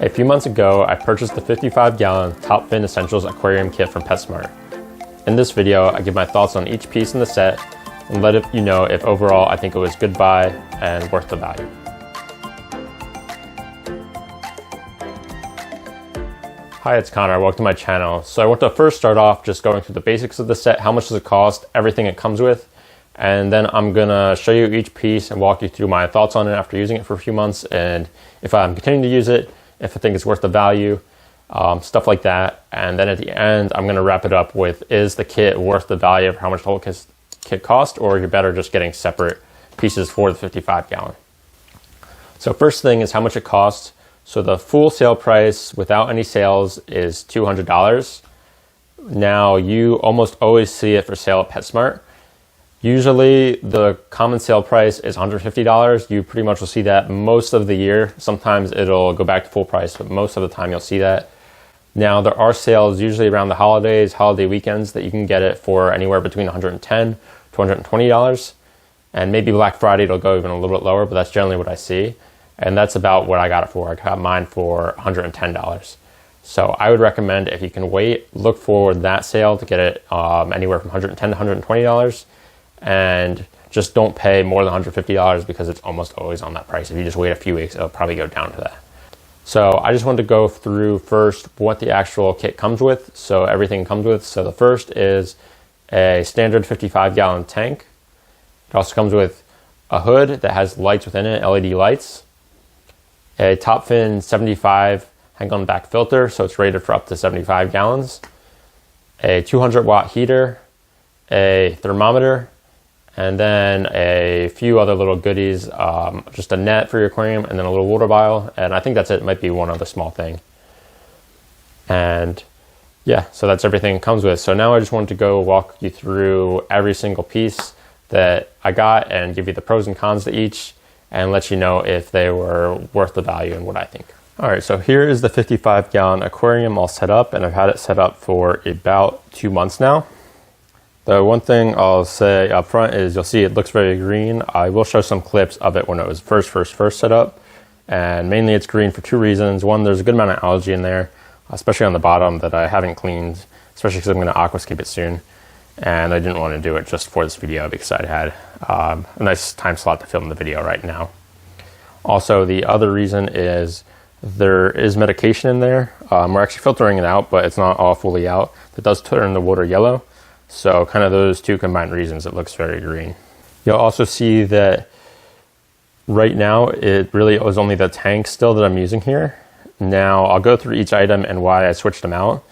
A few months ago, I purchased the 55-gallon Top Fin Essentials Aquarium Kit from Petsmart. In this video, I give my thoughts on each piece in the set and let you know if overall I think it was a good buy and worth the value. Hi, it's Connor. Welcome to my channel. So I want to first start off just going through the basics of the set, how much does it cost, everything it comes with, and then I'm gonna show you each piece and walk you through my thoughts on it after using it for a few months, and if I'm continuing to use it, if I think it's worth the value, stuff like that. And then at the end, I'm gonna wrap it up with, is the kit worth the value of how much the whole kit cost, or you're better just getting separate pieces for the 55-gallon. So first thing is how much it costs. So the full sale price without any sales is $200. Now you almost always see it for sale at Petsmart. Usually the common sale price is $150. You pretty much will see that most of the year. Sometimes it'll go back to full price, but most of the time you'll see that. Now there are sales usually around the holidays, holiday weekends, that you can get it for anywhere between $110 to $120. And maybe Black Friday it'll go even a little bit lower, but that's generally what I see. And that's about what I got it for. I got mine for $110. So I would recommend, if you can wait, look for that sale to get it anywhere from $110 to $120. And just don't pay more than $150 because it's almost always on that price. If you just wait a few weeks, it'll probably go down to that. So I just wanted to go through first what the actual kit comes with. So everything comes with. So the first is a standard 55-gallon tank. It also comes with a hood that has lights within it, LED lights. A Top Fin 75 hang-on back filter, so it's rated for up to 75 gallons. A 200-watt heater, a thermometer, and then a few other little goodies, just a net for your aquarium, and then a little water bottle, and I think that's it. It might be one other small thing. And yeah, so that's everything it comes with. So now I just wanted to go walk you through every single piece that I got and give you the pros and cons to each, and let you know if they were worth the value and what I think. All right, so here is the 55-gallon aquarium all set up, and I've had it set up for about 2 months now. The one thing I'll say up front is you'll see it looks very green. I will show some clips of it when it was first set up, and mainly it's green for two reasons. One, there's a good amount of algae in there, especially on the bottom, that I haven't cleaned, especially because I'm going to aquascape it soon. And I didn't want to do it just for this video because I had a nice time slot to film the video right now. Also, the other reason is there is medication in there. We're actually filtering it out, but it's not all fully out. It does turn the water yellow. So kind of those two combined reasons, it looks very green. You'll also see that right now, it really was only the tank still that I'm using here. Now I'll go through each item and why I switched them out.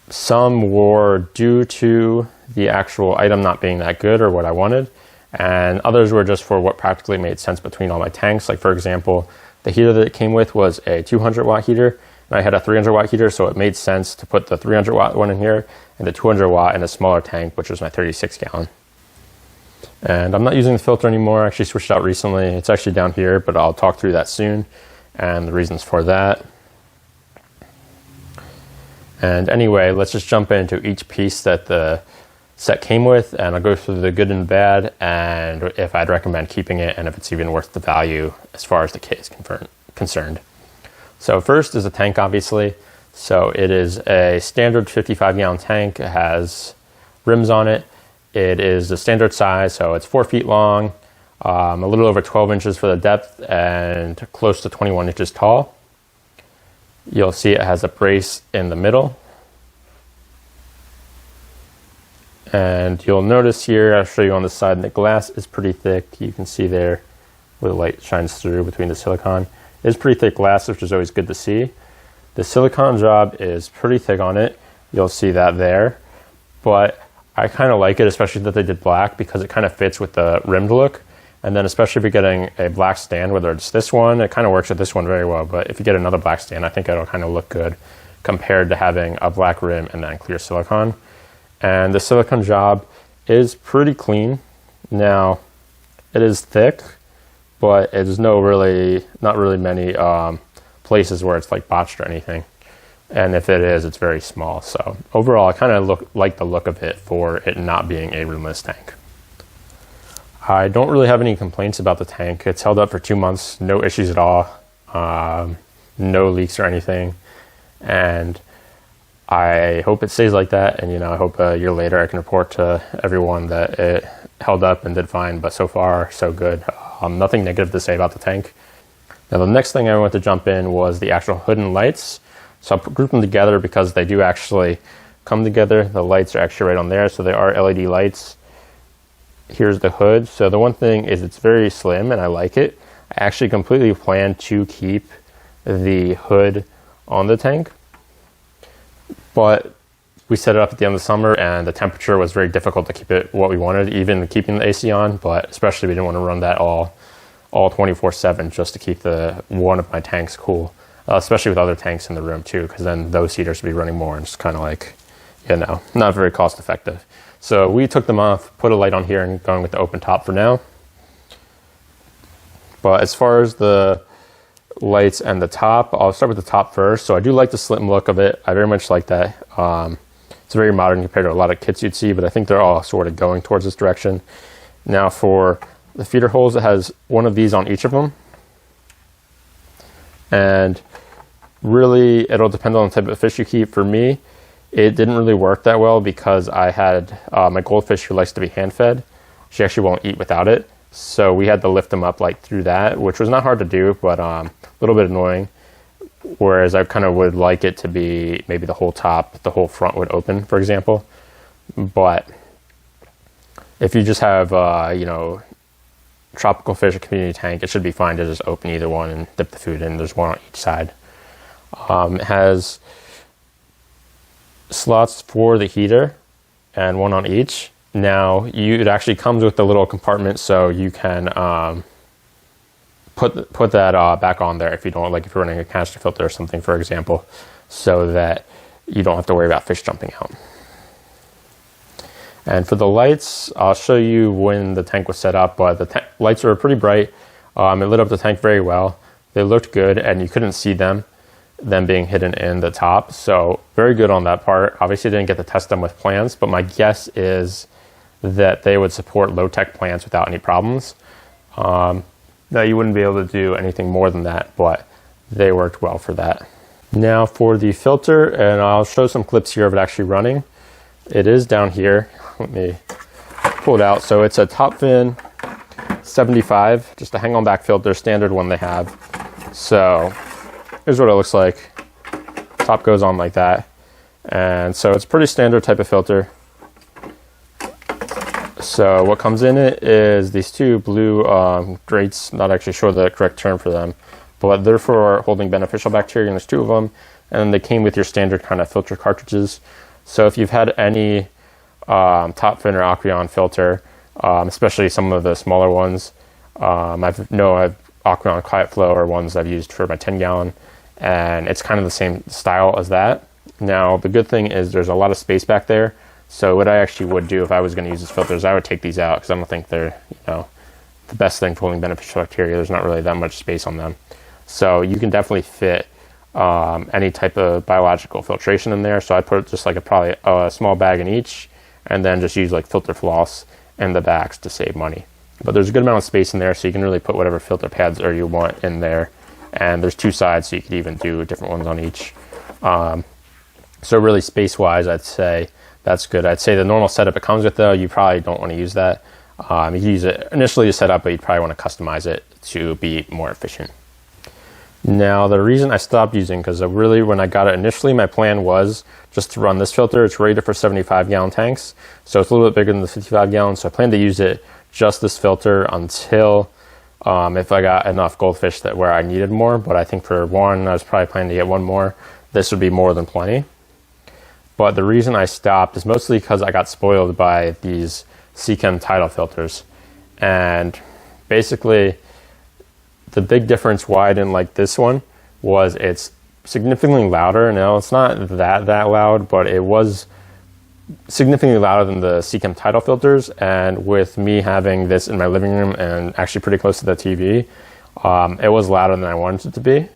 Some were due to the actual item not being that good or what I wanted, and others were just for what practically made sense between all my tanks. Like for example, the heater that it came with was a 200-watt heater, and I had a 300-watt heater, so it made sense to put the 300-watt one in here and the 200-watt in a smaller tank, which was my 36-gallon. And I'm not using the filter anymore. I actually switched out recently. It's actually down here, but I'll talk through that soon and the reasons for that. And anyway, let's just jump into each piece that the set came with, and I'll go through the good and bad, and if I'd recommend keeping it, and if it's even worth the value as far as the kit is concerned. So first is the tank, obviously. So it is a standard 55-gallon tank. It has rims on it. It is the standard size, so it's 4 feet long, a little over 12 inches for the depth, and close to 21 inches tall. You'll see it has a brace in the middle. And you'll notice here, I'll show you on the side, the glass is pretty thick. You can see there where the light shines through between the silicone. It is pretty thick glass, which is always good to see. The silicone job is pretty thick on it. You'll see that there. But I kind of like it, especially that they did black, because it kind of fits with the rimmed look. And then especially if you're getting a black stand, whether it's this one, it kind of works with this one very well. But if you get another black stand, I think it'll kind of look good compared to having a black rim and then clear silicone. And the silicone job is pretty clean. Now, it is thick, but it's not really many places where it's like botched or anything. And if it is, it's very small. So overall, I kind of like the look of it for it not being a rimless tank. I don't really have any complaints about the tank. It's held up for 2 months, no issues at all. no leaks or anything. And I hope it stays like that. And, you know, I hope a year later I can report to everyone that it held up and did fine. But so far, so good. Nothing negative to say about the tank. Now, the next thing I want to jump in was the actual hood and lights. So I grouped them together because they do actually come together. The lights are actually right on there. So they are LED lights. Here's the hood. So the one thing is it's very slim and I like it. I actually completely plan to keep the hood on the tank, but we set it up at the end of the summer and the temperature was very difficult to keep it what we wanted, even keeping the AC on, but especially we didn't want to run that all 24/7 just to keep one of my tanks cool, especially with other tanks in the room too, because then those heaters would be running more and it's kind of like, you know, not very cost effective. So we took them off, put a light on here, and going with the open top for now. But as far as the lights and the top, I'll start with the top first. So I do like the slim look of it. I very much like that. It's very modern compared to a lot of kits you'd see, but I think they're all sort of going towards this direction. Now for the feeder holes, it has one of these on each of them. And really, it'll depend on the type of fish you keep. For me, it didn't really work that well because I had my goldfish who likes to be hand fed. She actually won't eat without it. So we had to lift them up like through that, which was not hard to do, but a little bit annoying. Whereas I kind of would like it to be maybe the whole top, the whole front would open, for example. But if you just have, you know, tropical fish, a community tank, it should be fine to just open either one and dip the food in. There's one on each side. It has slots for the heater and one on each. Now, it actually comes with a little compartment so you can put that back on there if you don't, like if you're running a canister filter or something, for example, so that you don't have to worry about fish jumping out. And for the lights, I'll show you when the tank was set up, but the lights were pretty bright. It lit up the tank very well. They looked good and you couldn't see them being hidden in the top. So very good on that part. Obviously didn't get to test them with plants, but my guess is that they would support low-tech plants without any problems. Now you wouldn't be able to do anything more than that, but they worked well for that. Now for the filter, and I'll show some clips here of it actually running. It is down here. Let me pull it out. So it's a top fin 75, just a hang on back filter, standard one they have. So here's what it looks like. Top goes on like that. And so it's pretty standard type of filter. So what comes in it is these two blue grates, not actually sure the correct term for them, but they're for holding beneficial bacteria, and there's two of them, and they came with your standard kind of filter cartridges. So if you've had any top fin or Aquarion filter, especially some of the smaller ones, I've Aquarion Quiet Flow are ones I've used for my 10-gallon, and it's kind of the same style as that. Now the good thing is there's a lot of space back there. So what I actually would do if I was going to use these filters, I would take these out because I don't think they're, you know, the best thing for holding beneficial bacteria. There's not really that much space on them. So you can definitely fit any type of biological filtration in there. So I put just like probably a small bag in each, and then just use like filter floss in the backs to save money. But there's a good amount of space in there, so you can really put whatever filter pads or you want in there. And there's two sides, so you could even do different ones on each. So really space-wise, I'd say that's good. I'd say the normal setup it comes with, though, you probably don't want to use that. You can use it initially to set up, but you'd probably want to customize it to be more efficient. Now, the reason I stopped using, because really when I got it initially, my plan was just to run this filter. It's rated for 75-gallon tanks, so it's a little bit bigger than the 55-gallon, so I plan to use it just this filter until if I got enough goldfish that where I needed more. But I think for one, I was probably planning to get one more. This would be more than plenty. But the reason I stopped is mostly because I got spoiled by these Seachem tidal filters. And basically, the big difference why I didn't like this one was it's significantly louder. Now, it's not that loud, but it was significantly louder than the Seachem tidal filters. And with me having this in my living room and actually pretty close to the TV, it was louder than I wanted it to be.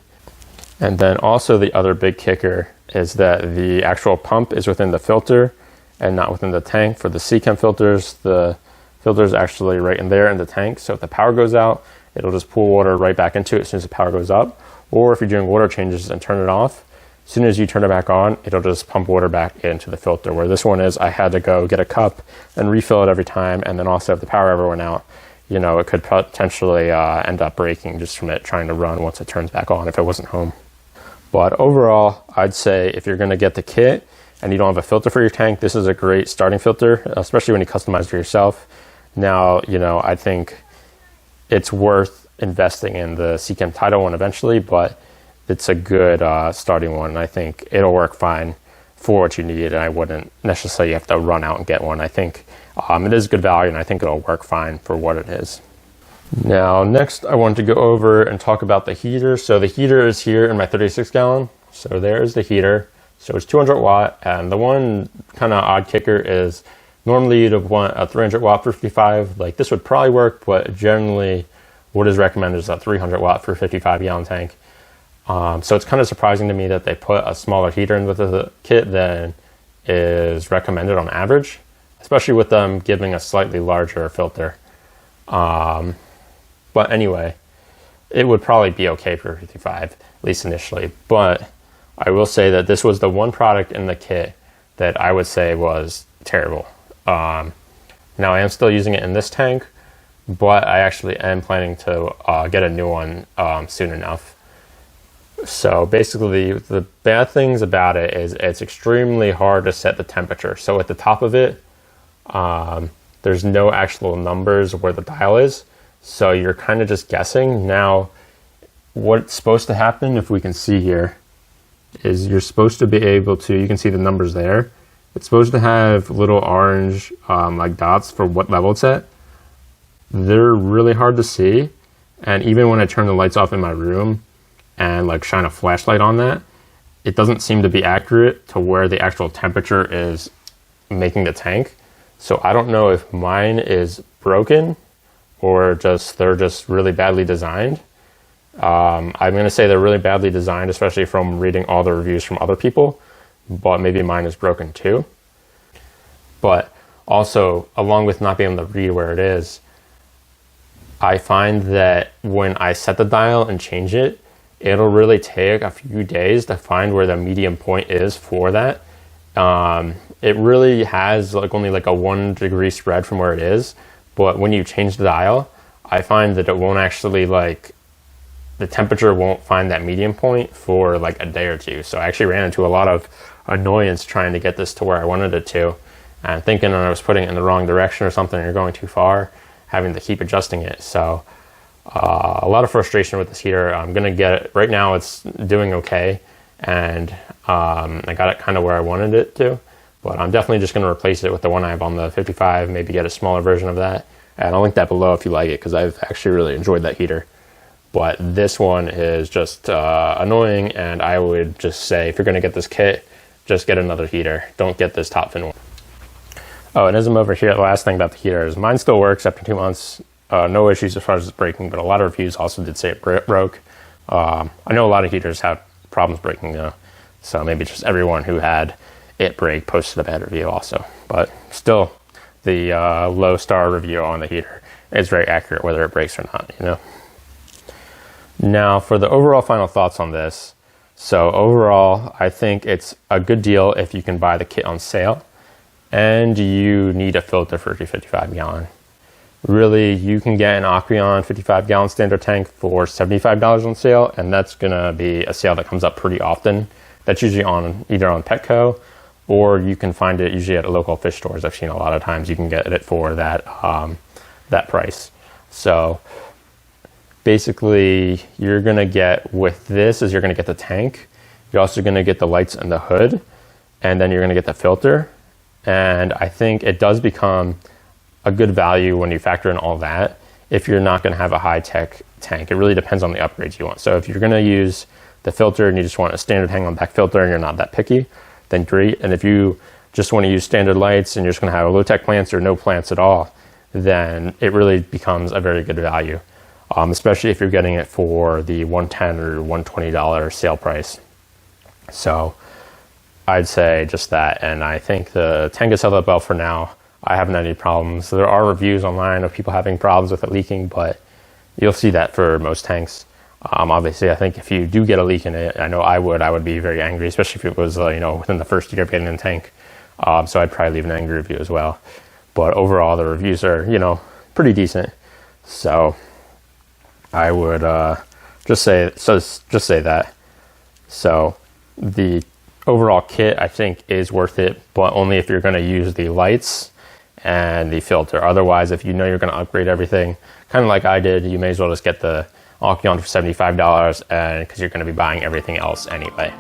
And then also the other big kicker is that the actual pump is within the filter and not within the tank. For the Seachem filters, the filter is actually right in there in the tank. So if the power goes out, it'll just pull water right back into it as soon as the power goes up. Or if you're doing water changes and turn it off, as soon as you turn it back on, it'll just pump water back into the filter. Where this one is, I had to go get a cup and refill it every time. And then also if the power ever went out, you know, it could potentially end up breaking just from it trying to run once it turns back on if it wasn't home. But overall, I'd say if you're gonna get the kit and you don't have a filter for your tank, this is a great starting filter, especially when you customize it yourself. Now, you know, I think it's worth investing in the Seachem Tidal one eventually, but it's a good starting one. I think it'll work fine for what you need, and I wouldn't necessarily have to run out and get one. I think it is good value, and I think it'll work fine for what it is. Now, next I wanted to go over and talk about the heater. So the heater is here in my 36 gallon. So there's the heater. So it's 200 watt, and the one kind of odd kicker is normally you'd want a 300 watt for 55. Like this would probably work, but generally what is recommended is a 300 watt for 55 gallon tank. So it's kind of surprising to me that they put a smaller heater in with the kit than is recommended on average, especially with them giving a slightly larger filter. But anyway, it would probably be okay for 55, at least initially. But I will say that this was the one product in the kit that I would say was terrible. Now I am still using it in this tank, but I actually am planning to get a new one soon enough. So basically the bad things about it is it's extremely hard to set the temperature. So at the top of it, there's no actual numbers where the dial is. So you're kind of just guessing. Now, what's supposed to happen, if we can see here, is you're supposed to be able to, you can see the numbers there. It's supposed to have little orange like dots for what level it's at. They're really hard to see. And even when I turn the lights off in my room and like shine a flashlight on that, it doesn't seem to be accurate to where the actual temperature is making the tank. So I don't know if mine is broken or they're just really badly designed. I'm gonna say they're really badly designed, especially from reading all the reviews from other people, but maybe mine is broken too. But also, along with not being able to read where it is, I find that when I set the dial and change it, it'll really take a few days to find where the medium point is for that. It really has like only like a 1 degree spread from where it is, but when you change the dial, I find that it won't actually the temperature won't find that medium point for like a day or two. So I actually ran into a lot of annoyance trying to get this to where I wanted it to, and thinking I was putting it in the wrong direction or something, or going too far, having to keep adjusting it. So a lot of frustration with this heater. I'm gonna get it, right now it's doing okay, and I got it kind of where I wanted it to, but I'm definitely just gonna replace it with the one I have on the 55, maybe get a smaller version of that. And I'll link that below if you like it, because I've actually really enjoyed that heater. But this one is just annoying, and I would just say if you're gonna get this kit, just get another heater. Don't get this top fin one. Oh, and as I'm over here, the last thing about the heater is mine still works after 2 months. No issues as far as it's breaking, but a lot of reviews also did say it broke. I know a lot of heaters have problems breaking though, so maybe just everyone who had it break posted a bad review also. But still, the low star review on the heater is very accurate whether it breaks or not, you know. Now for the overall final thoughts on this. So overall, I think it's a good deal if you can buy the kit on sale and you need a filter for your 55 gallon. Really, you can get an Aquarium 55 gallon standard tank for $75 on sale, and that's gonna be a sale that comes up pretty often. That's usually on either on Petco, or you can find it usually at local fish stores. I've seen a lot of times you can get it for that that price. So basically, you're gonna get with this is you're gonna get the tank. You're also gonna get the lights and the hood, and then you're gonna get the filter. And I think it does become a good value when you factor in all that if you're not gonna have a high-tech tank. It really depends on the upgrades you want. So if you're gonna use the filter and you just want a standard hang-on-back filter and you're not that picky, then great. And if you just wanna use standard lights and you're just gonna have low-tech plants or no plants at all, then it really becomes a very good value, especially if you're getting it for the $110 or $120 sale price. So I'd say just that, and I think the tank has held up well for now. I haven't had any problems. There are reviews online of people having problems with it leaking, but you'll see that for most tanks. Obviously, I think if you do get a leak in it, I know I would be very angry, especially if it was, within the first year of getting in the tank. So I'd probably leave an angry review as well. But overall, the reviews are, pretty decent. So I would just say that. So the overall kit, I think, is worth it, but only if you're going to use the lights and the filter. Otherwise, if you know you're going to upgrade everything, kind of like I did, you may as well just get the Aquarium for $75, and because you're going to be buying everything else anyway.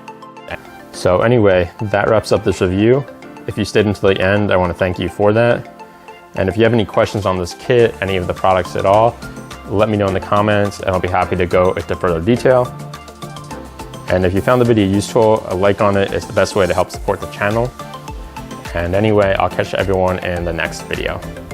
So anyway, that wraps up this review. If you stayed until the end, I want to thank you for that. And if you have any questions on this kit, any of the products at all, let me know in the comments and I'll be happy to go into further detail. And if you found the video useful, a like on it is the best way to help support the channel. And anyway, I'll catch everyone in the next video.